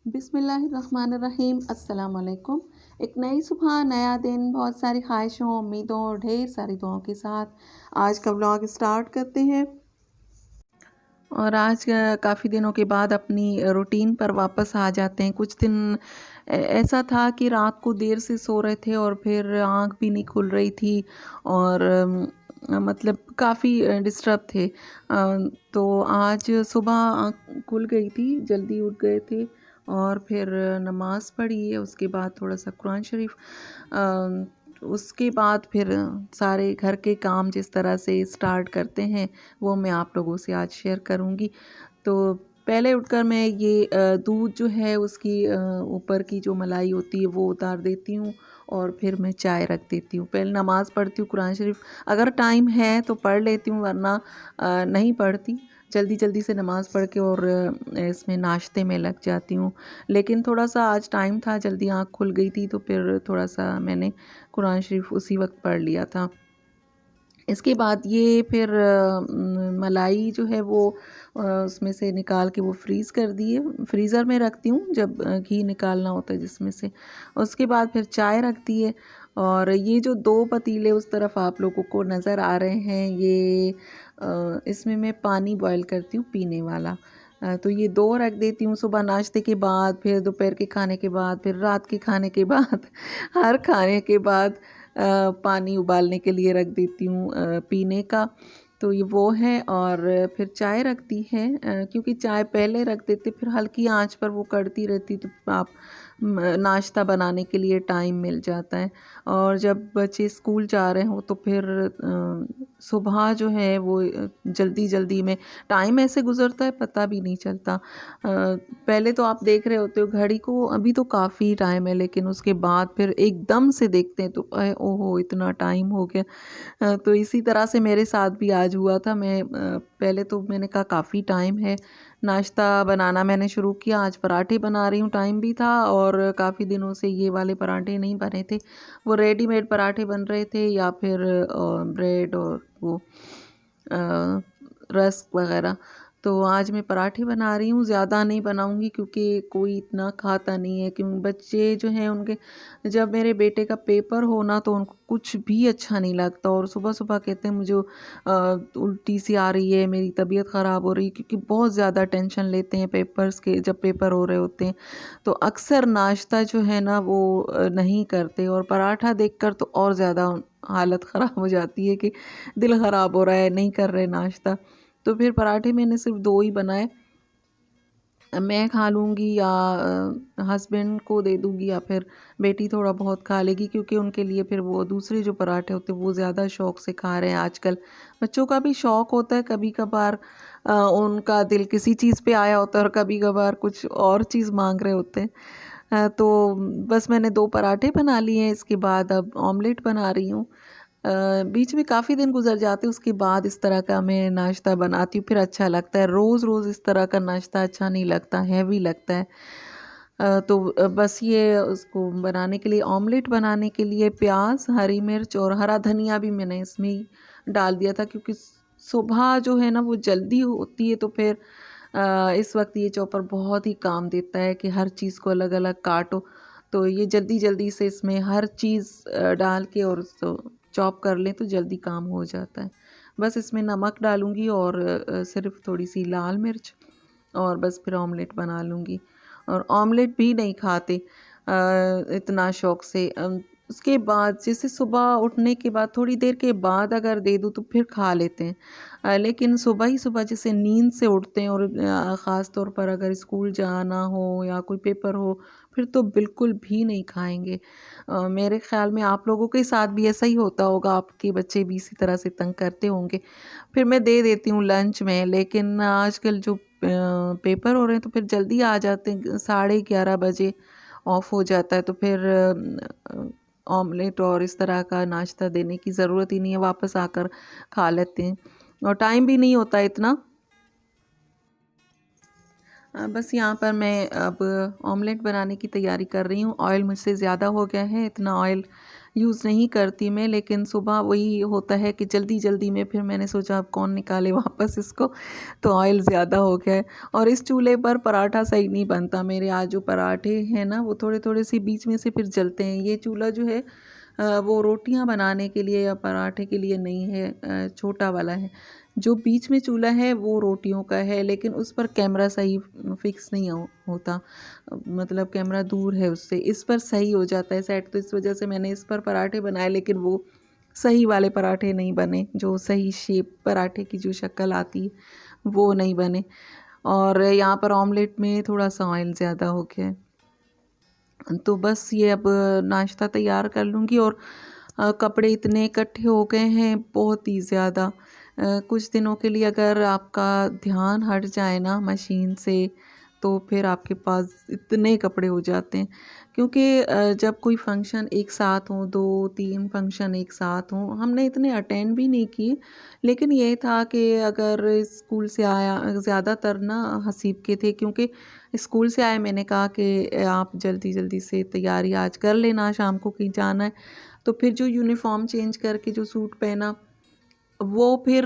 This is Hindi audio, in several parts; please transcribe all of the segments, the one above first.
बिस्मिल्लाहिर्रहमानिर्रहीम अस्सलाम वालेकुम। एक नई सुबह, नया दिन, बहुत सारी ख्वाहिशों, उम्मीदों और ढेर सारी दुआओं के साथ आज का व्लॉग स्टार्ट करते हैं। और आज काफ़ी दिनों के बाद अपनी रूटीन पर वापस आ जाते हैं। कुछ दिन ऐसा था कि रात को देर से सो रहे थे और फिर आँख भी नहीं खुल रही थी और मतलब काफ़ी डिस्टर्ब थे। तो आज सुबह आँख खुल गई थी, जल्दी उठ गए थे और फिर नमाज़ पढ़ी है। उसके बाद थोड़ा सा कुरान शरीफ, उसके बाद फिर सारे घर के काम जिस तरह से स्टार्ट करते हैं वो मैं आप लोगों से आज शेयर करूँगी। तो पहले उठकर मैं ये दूध जो है उसकी ऊपर की जो मलाई होती है वो उतार देती हूँ और फिर मैं चाय रख देती हूँ। पहले नमाज़ पढ़ती हूँ, कुरान शरीफ अगर टाइम है तो पढ़ लेती हूँ, वरना नहीं पढ़ती। जल्दी जल्दी से नमाज़ पढ़ के और इसमें नाश्ते में लग जाती हूँ। लेकिन थोड़ा सा आज टाइम था, जल्दी आँख खुल गई थी तो फिर थोड़ा सा मैंने कुरान शरीफ उसी वक्त पढ़ लिया था। इसके बाद ये फिर मलाई जो है वो उसमें से निकाल के वो फ्रीज़ कर दिए, फ्रीज़र में रखती हूँ जब घी निकालना होता है जिसमें से। उसके बाद फिर चाय रख दी है। और ये जो 2 पतीले उस तरफ आप लोगों को नज़र आ रहे हैं, ये इसमें मैं पानी बॉयल करती हूँ पीने वाला। तो ये 2 रख देती हूँ, सुबह नाश्ते के बाद, फिर दोपहर के खाने के बाद, फिर रात के खाने के बाद हर खाने के बाद पानी उबालने के लिए रख देती हूँ पीने का। तो ये वो है। और फिर चाय रखती है, क्योंकि चाय पहले रख देते फिर हल्की आंच पर वो कड़ती रहती तो आप नाश्ता बनाने के लिए टाइम मिल जाता है। और जब बच्चे स्कूल जा रहे हो तो फिर सुबह जो है वो जल्दी जल्दी में टाइम ऐसे गुज़रता है पता भी नहीं चलता। पहले तो आप देख रहे होते हो घड़ी को, अभी तो काफ़ी टाइम है, लेकिन उसके बाद फिर एकदम से देखते हैं तो ओहो इतना टाइम हो गया। तो इसी तरह से मेरे साथ भी आज हुआ था। मैं पहले तो मैंने कहा काफ़ी टाइम है, नाश्ता बनाना मैंने शुरू किया। आज पराठे बना रही हूँ, टाइम भी था और काफ़ी दिनों से ये वाले पराठे नहीं बने थे। वो रेडीमेड पराठे बन रहे थे या फिर ब्रेड और वो रस्क वग़ैरह। तो आज मैं पराठे बना रही हूँ, ज़्यादा नहीं बनाऊँगी क्योंकि कोई इतना खाता नहीं है। क्यों बच्चे जो हैं उनके, जब मेरे बेटे का पेपर हो ना तो उनको कुछ भी अच्छा नहीं लगता और सुबह-सुबह कहते हैं मुझे उल्टी सी आ रही है, मेरी तबीयत ख़राब हो रही है, क्योंकि बहुत ज़्यादा टेंशन लेते हैं पेपर्स के, जब पेपर हो रहे होते हैं। तो अक्सर नाश्ता जो है ना वो नहीं करते और पराठा देखकर तो और ज़्यादा हालत ख़राब हो जाती है कि दिल ख़राब हो रहा है, नहीं कर रहे नाश्ता। तो फिर पराठे मैंने सिर्फ 2 ही बनाए। मैं खा लूँगी या हस्बैंड को दे दूँगी या फिर बेटी थोड़ा बहुत खा लेगी, क्योंकि उनके लिए फिर वो दूसरे जो पराठे होते हैं वो ज़्यादा शौक़ से खा रहे हैं आजकल। बच्चों का भी शौक़ होता है, कभी-कभार उनका दिल किसी चीज़ पे आया होता है और कभी-कभार कुछ और चीज़ माँग रहे होते हैं। तो बस मैंने 2 पराठे बना लिए हैं, इसके बाद अब ऑमलेट बना रही हूँ। बीच में काफ़ी दिन गुज़र जाते हैं, उसके बाद इस तरह का मैं नाश्ता बनाती हूँ, फिर अच्छा लगता है। रोज़-रोज़ इस तरह का नाश्ता अच्छा नहीं लगता, हैवी लगता है। तो बस ये उसको बनाने के लिए, ऑमलेट बनाने के लिए प्याज, हरी मिर्च और हरा धनिया भी मैंने इसमें ही डाल दिया था, क्योंकि सुबह जो है ना वो जल्दी होती है तो फिर इस वक्त ये चॉपर बहुत ही काम देता है कि हर चीज़ को अलग-अलग काटो। तो ये जल्दी-जल्दी से इसमें हर चीज़ डाल के और उसको चॉप कर लें तो जल्दी काम हो जाता है। बस इसमें नमक डालूँगी और सिर्फ़ थोड़ी-सी लाल मिर्च, और बस फिर ऑमलेट बना लूँगी। और ऑमलेट भी नहीं खाते इतना शौक़ से। उसके बाद जैसे सुबह उठने के बाद थोड़ी देर के बाद अगर दे दूँ तो फिर खा लेते हैं। लेकिन सुबह ही सुबह जैसे नींद से उठते हैं और ख़ास तौर पर अगर स्कूल जाना हो या कोई पेपर हो, फिर तो बिल्कुल भी नहीं खाएँगे। मेरे ख़्याल में आप लोगों के साथ भी ऐसा ही होता होगा, आपके बच्चे भी इसी तरह से तंग करते होंगे। फिर मैं दे देती हूँ लंच में, लेकिन आजकल जो पेपर हो रहे हैं तो फिर जल्दी आ जाते हैं, 11:30 बजे ऑफ हो जाता है, तो फिर ऑमलेट और इस तरह का नाश्ता देने की ज़रूरत ही नहीं है, वापस आकर खा लेते हैं और टाइम भी नहीं होता इतना। बस यहाँ पर मैं अब ऑमलेट बनाने की तैयारी कर रही हूँ। ऑयल मुझसे ज़्यादा हो गया है, इतना ऑयल यूज़ नहीं करती मैं, लेकिन सुबह वही होता है कि जल्दी जल्दी में फिर मैंने सोचा अब कौन निकाले वापस इसको, तो ऑयल ज़्यादा हो गया है। और इस चूल्हे पर पराठा सही नहीं बनता मेरे। आज जो पराठे हैं ना वो थोड़े थोड़े से बीच में से फिर जलते हैं। ये चूल्हा जो है वो रोटियां बनाने के लिए या पराठे के लिए नहीं है, छोटा वाला है। जो बीच में चूल्हा है वो रोटियों का है, लेकिन उस पर कैमरा सही फिक्स नहीं होता, मतलब कैमरा दूर है उससे। इस पर सही हो जाता है सेट, तो इस वजह से मैंने इस पर पराठे बनाए, लेकिन वो सही वाले पराठे नहीं बने, जो सही शेप पराठे की जो शक्ल आती है वो नहीं बने। और यहाँ पर ऑमलेट में थोड़ा सा ऑयल ज़्यादा हो गया है। तो बस ये अब नाश्ता तैयार कर लूँगी। और कपड़े इतने इकट्ठे हो गए हैं बहुत ही ज़्यादा। कुछ दिनों के लिए अगर आपका ध्यान हट जाए ना मशीन से, तो फिर आपके पास इतने कपड़े हो जाते हैं। क्योंकि जब कोई फंक्शन एक साथ हो, 2-3 फंक्शन एक साथ हों, हमने इतने अटेंड भी नहीं किए, लेकिन ये था कि अगर स्कूल से आया, ज़्यादातर ना हसीब के थे, क्योंकि स्कूल से आए मैंने कहा कि आप जल्दी जल्दी से तैयारी आज कर लेना, शाम को कहीं जाना है। तो फिर जो यूनिफॉर्म चेंज करके जो सूट पहना, वो फिर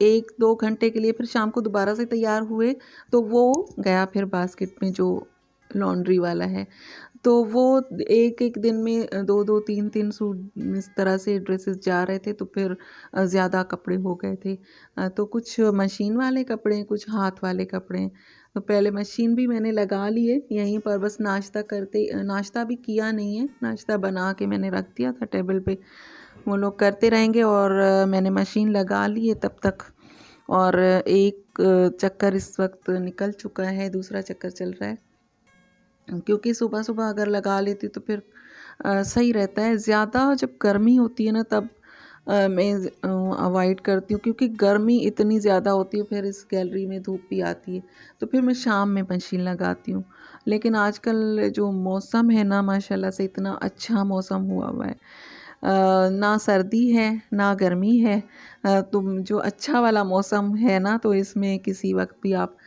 1-2 घंटे के लिए फिर शाम को दोबारा से तैयार हुए, तो वो गया फिर बास्केट में जो लॉन्ड्री वाला है। तो वो एक एक दिन में 2-2 3-3 सूट इस तरह से ड्रेसेस जा रहे थे, तो फिर ज़्यादा कपड़े हो गए थे। तो कुछ मशीन वाले कपड़े, कुछ हाथ वाले कपड़े। तो पहले मशीन भी मैंने लगा लिए यहीं पर, बस नाश्ता करते, नाश्ता भी किया नहीं है, नाश्ता बना के मैंने रख दिया था टेबल पे, वो लोग करते रहेंगे। और मैंने मशीन लगा ली है तब तक। और एक चक्कर इस वक्त निकल चुका है, दूसरा चक्कर चल रहा है। क्योंकि सुबह सुबह अगर लगा लेती तो फिर सही रहता है। ज़्यादा जब गर्मी होती है ना तब मैं अवॉइड करती हूँ, क्योंकि गर्मी इतनी ज़्यादा होती है, फिर इस गैलरी में धूप भी आती है, तो फिर मैं शाम में मशीन लगाती हूँ। लेकिन आजकल जो मौसम है ना माशाल्लाह से इतना अच्छा मौसम हुआ हुआ है, ना सर्दी है ना गर्मी है। तो जो अच्छा वाला मौसम है ना, तो इसमें किसी वक्त भी आप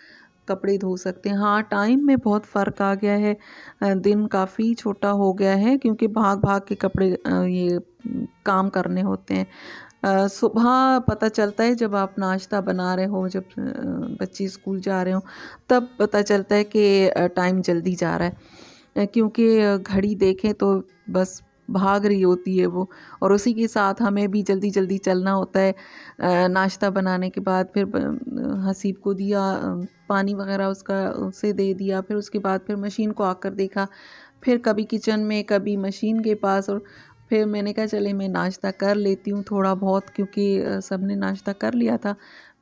कपड़े धो सकते हैं। हाँ, टाइम में बहुत फ़र्क आ गया है, दिन काफ़ी छोटा हो गया है, क्योंकि भाग भाग के कपड़े ये काम करने होते हैं। सुबह पता चलता है जब आप नाश्ता बना रहे हो, जब बच्चे स्कूल जा रहे हो, तब पता चलता है कि टाइम जल्दी जा रहा है। क्योंकि घड़ी देखें तो बस भाग रही होती है वो, और उसी के साथ हमें भी जल्दी जल्दी चलना होता है। नाश्ता बनाने के बाद फिर हसीब को दिया, पानी वगैरह उसका उसे दे दिया, फिर उसके बाद फिर मशीन को आकर देखा, फिर कभी किचन में कभी मशीन के पास। और फिर मैंने कहा चले मैं नाश्ता कर लेती हूँ थोड़ा बहुत, क्योंकि सब ने नाश्ता कर लिया था।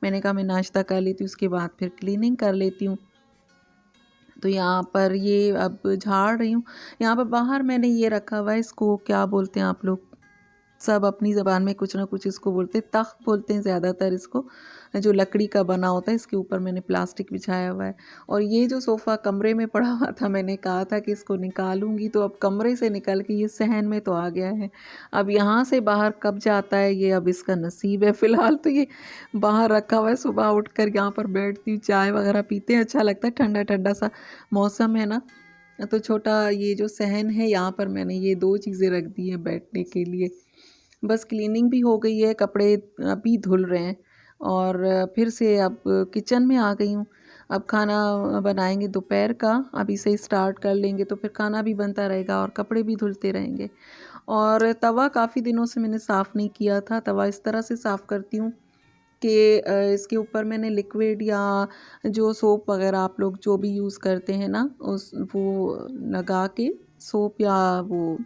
मैंने कहा मैं नाश्ता कर लेती हूँ, उसके बाद फिर क्लीनिंग कर लेती हूँ। तो यहाँ पर ये अब झाड़ रही हूँ। यहाँ पर बाहर मैंने ये रखा हुआ है, इसको क्या बोलते हैं आप लोग, सब अपनी ज़बान में कुछ ना कुछ इसको बोलते हैं, तख्त बोलते हैं ज़्यादातर इसको, जो लकड़ी का बना होता है। इसके ऊपर मैंने प्लास्टिक बिछाया हुआ है। और ये जो सोफ़ा कमरे में पड़ा हुआ था, मैंने कहा था कि इसको निकालूंगी, तो अब कमरे से निकल के ये सहन में तो आ गया है। अब यहाँ से बाहर कब जाता है ये अब इसका नसीब है। फ़िलहाल तो ये बाहर रखा हुआ है। सुबह उठकर यहाँ पर बैठती हूँ, चाय वगैरह पीते हैं, अच्छा लगता है, ठंडा ठंडा सा मौसम है ना। तो छोटा ये जो सहन है, यहाँ पर मैंने ये 2 चीज़ें रख दी हैं बैठने के लिए। बस क्लीनिंग भी हो गई है, कपड़े अभी धुल रहे हैं, और फिर से अब किचन में आ गई हूँ। अब खाना बनाएंगे दोपहर का, अभी से स्टार्ट कर लेंगे तो फिर खाना भी बनता रहेगा और कपड़े भी धुलते रहेंगे। और तवा काफ़ी दिनों से मैंने साफ़ नहीं किया था। तवा इस तरह से साफ़ करती हूँ कि इसके ऊपर मैंने लिक्विड या जो सोप वगैरह आप लोग जो भी यूज़ करते हैं ना, उस वो लगा के, सोप या वो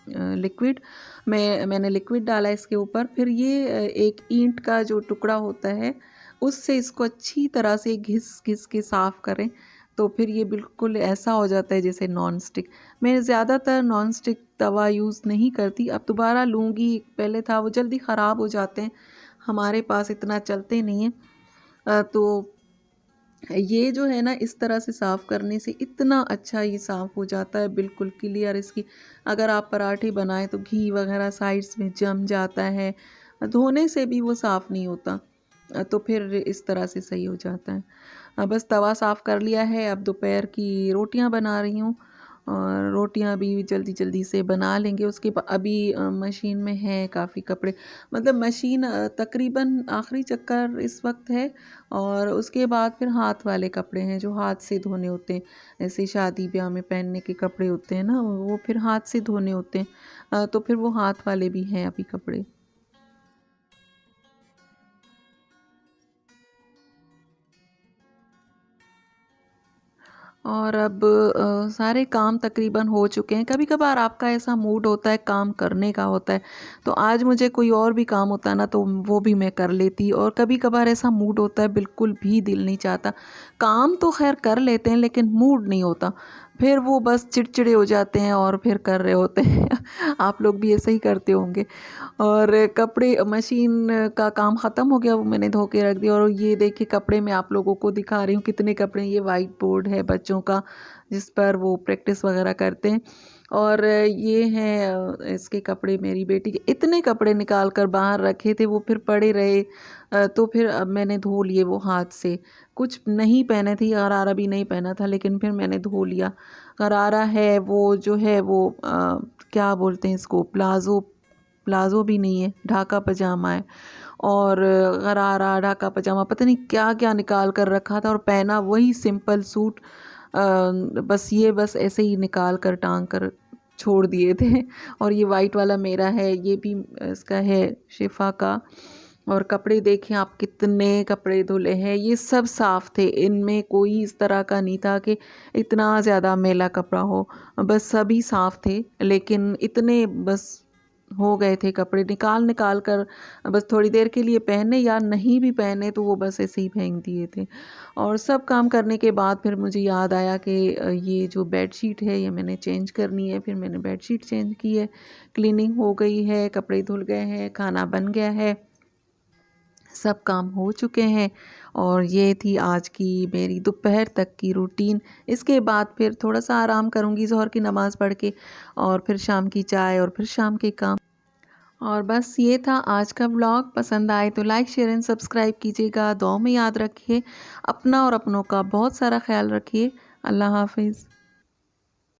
लिक्विड, मैंने लिक्विड डाला इसके ऊपर। फिर ये एक ईंट का जो टुकड़ा होता है, उससे इसको अच्छी तरह से घिस घिस के साफ़ करें, तो फिर ये बिल्कुल ऐसा हो जाता है जैसे नॉन स्टिक। मैं ज़्यादातर नॉन स्टिक तवा यूज़ नहीं करती, अब दोबारा लूँगी। पहले था वो जल्दी ख़राब हो जाते हैं, हमारे पास इतना चलते नहीं हैं। तो ये जो है ना, इस तरह से साफ़ करने से इतना अच्छा ये साफ़ हो जाता है, बिल्कुल क्लियर। इसकी अगर आप पराठे बनाएं तो घी वगैरह साइड्स में जम जाता है, धोने से भी वो साफ़ नहीं होता। तो फिर इस तरह से सही हो जाता है। बस तवा साफ़ कर लिया है, अब दोपहर की रोटियां बना रही हूँ। और रोटियां भी जल्दी जल्दी से बना लेंगे। उसके बाद अभी मशीन में है काफ़ी कपड़े, मतलब मशीन तकरीबन आखिरी चक्कर इस वक्त है। और उसके बाद फिर हाथ वाले कपड़े हैं जो हाथ से धोने होते हैं, ऐसे शादी ब्याह में पहनने के कपड़े होते हैं ना, वो फिर हाथ से धोने होते हैं। तो फिर वो हाथ वाले भी हैं अभी कपड़े। और अब सारे काम तकरीबन हो चुके हैं। कभी कभार आपका ऐसा मूड होता है काम करने का होता है, तो आज मुझे कोई और भी काम होता है ना तो वो भी मैं कर लेती। और कभी कभार ऐसा मूड होता है बिल्कुल भी दिल नहीं चाहता, काम तो खैर कर लेते हैं लेकिन मूड नहीं होता, फिर वो बस चिड़चिड़े हो जाते हैं और फिर कर रहे होते हैं। आप लोग भी ऐसे ही करते होंगे। और कपड़े मशीन का काम ख़त्म हो गया, वो मैंने धो के रख दिया। और ये देखिए कपड़े मैं आप लोगों को दिखा रही हूँ कितने कपड़े। ये वाइट बोर्ड है बच्चों का जिस पर वो प्रैक्टिस वगैरह करते हैं। और ये हैं इसके कपड़े, मेरी बेटी के इतने कपड़े निकाल कर बाहर रखे थे वो फिर पड़े रहे। तो फिर अब मैंने धो लिए वो हाथ से। कुछ नहीं पहने थे, गरारा भी नहीं पहना था लेकिन फिर मैंने धो लिया। गरारा है वो जो है वो क्या बोलते हैं इसको, प्लाज़ो, प्लाज़ो भी नहीं है, ढाका पजामा है। और गरारा ढाका पजामा पता नहीं क्या क्या निकाल कर रखा था, और पहना वही सिंपल सूट। बस ये बस ऐसे ही निकाल कर टांग कर छोड़ दिए थे। और ये वाइट वाला मेरा है, ये भी इसका है, शिफा का। और कपड़े देखें आप कितने कपड़े धुले हैं, ये सब साफ़ थे, इनमें कोई इस तरह का नहीं था कि इतना ज़्यादा मैला कपड़ा हो। बस सभी साफ़ थे लेकिन इतने बस हो गए थे कपड़े निकाल निकाल कर, बस थोड़ी देर के लिए पहने या नहीं भी पहने तो वो बस ऐसे ही फेंक दिए थे। और सब काम करने के बाद फिर मुझे याद आया कि ये जो बेडशीट है ये मैंने चेंज करनी है। फिर मैंने बेडशीट चेंज की है, क्लीनिंग हो गई है, कपड़े धुल गए हैं, खाना बन गया है, सब काम हो चुके हैं। और ये थी आज की मेरी दोपहर तक की रूटीन। इसके बाद फिर थोड़ा सा आराम करूँगी ज़ोहर की नमाज़ पढ़ के, और फिर शाम की चाय और फिर शाम के काम। और बस ये था आज का व्लॉग। पसंद आए तो लाइक शेयर एंड सब्सक्राइब कीजिएगा। दुआ में याद रखिए अपना और अपनों का बहुत सारा ख्याल रखिए। अल्लाह हाफिज़।